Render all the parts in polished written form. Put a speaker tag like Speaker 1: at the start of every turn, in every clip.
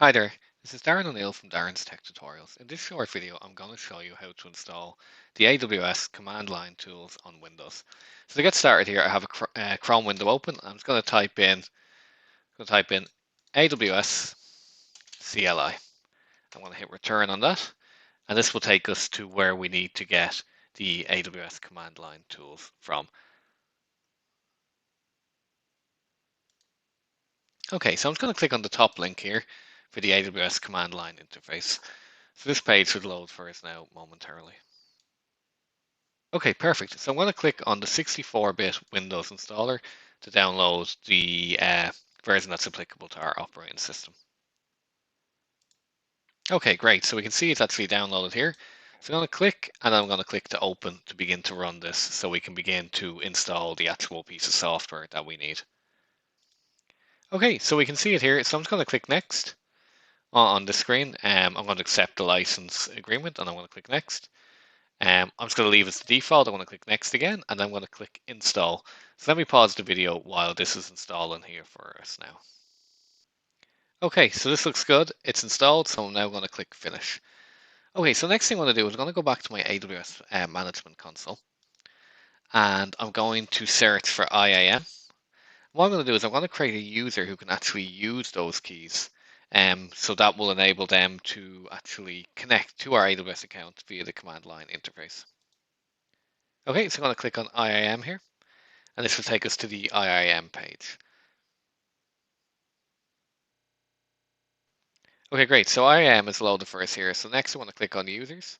Speaker 1: Hi there, this is Darren O'Neill from Darren's Tech Tutorials. In this short video, I'm going to show you how to install the AWS command line tools on Windows. So to get started here, I have a Chrome window open. I'm just going to type in AWS CLI. I'm going to hit return on that, and this will take us to where we need to get the AWS command line tools from. Okay, so I'm just going to click on the top link here for the AWS command line interface. So this page should load for us now momentarily. Okay, perfect. So I'm going to click on the 64-bit Windows installer to download the version that's applicable to our operating system. Okay, great. So we can see it's actually downloaded here. So I'm going to click, and I'm going to click to open to begin to run this so we can begin to install the actual piece of software that we need. Okay, so we can see it here. So I'm just going to click next on the screen. I'm going to accept the license agreement, and I'm going to click next. I'm just going to leave it as the default. I'm going to click next again, and I'm going to click install. So let me pause the video while this is installing here for us now. Okay, so this looks good. It's installed, so I'm now going to click finish. Okay, so next thing I want to do is I'm going to go back to my AWS management console, and I'm going to search for IAM. What I'm going to do is I'm going to create a user who can actually use those keys. So that will enable them to actually connect to our AWS account via the command line interface. Okay, so I'm going to click on IAM here, and this will take us to the IAM page. Okay, great. So IAM is loaded for us here. So next I want to click on users.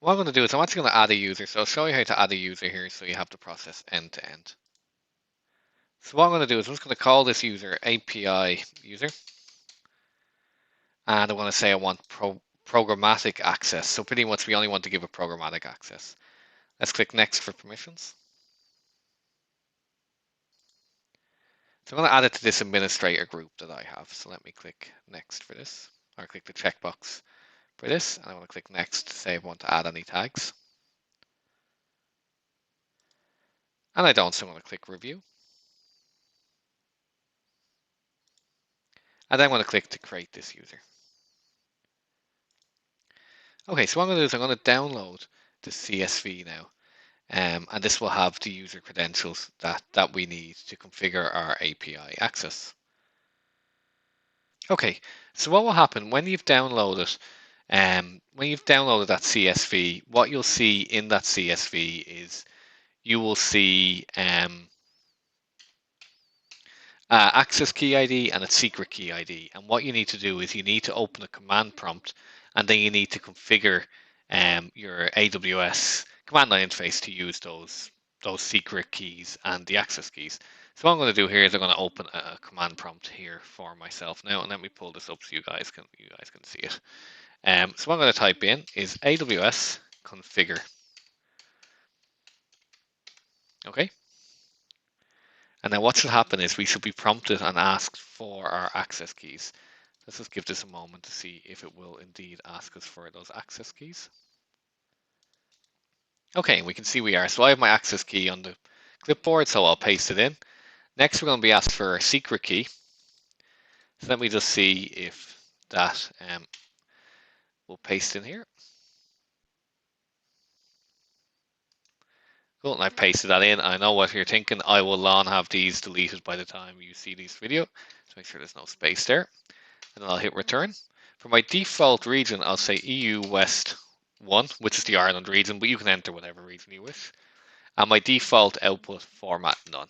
Speaker 1: What I'm going to do is I'm actually going to add a user. So I'll show you how to add a user here so you have the process end to end. So what I'm going to do is I'm just going to call this user API user. And I want to say I want programmatic access. So pretty much we only want to give a programmatic access. Let's click next for permissions. So I'm going to add it to this administrator group that I have. So let me click next for this, or click the checkbox for this, and I want to click next to say I want to add any tags. And I don't, so I'm going to click review. And then I'm going to click to create this user. Okay, so what I'm going to do is I'm going to download the CSV now. And this will have the user credentials that we need to configure our API access. Okay, so what will happen when you've downloaded that CSV, what you'll see in that CSV is you will see access key ID and a secret key ID. And what you need to do is you need to open a command prompt, and then you need to configure your AWS command line interface to use those secret keys and the access keys. So what I'm going to do here is I'm going to open a command prompt here for myself now, and let me pull this up so you guys can see it. So what I'm going to type in is AWS configure. Okay. And then what should happen is we should be prompted and asked for our access keys. Let's just give this a moment to see if it will indeed ask us for those access keys. Okay, we can see we are. So I have my access key on the clipboard, so I'll paste it in. Next, we're going to be asked for a secret key. So let me just see if that will paste in here. Cool, and I've pasted that in. I know what you're thinking. I will long have these deleted by the time you see this video. So make sure there's no space there. And then I'll hit return. For my default region, I'll say EU West 1, which is the Ireland region, but you can enter whatever region you wish. And my default output format, none.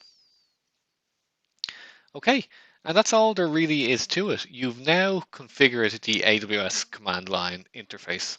Speaker 1: Okay, and that's all there really is to it. You've now configured the AWS command line interface.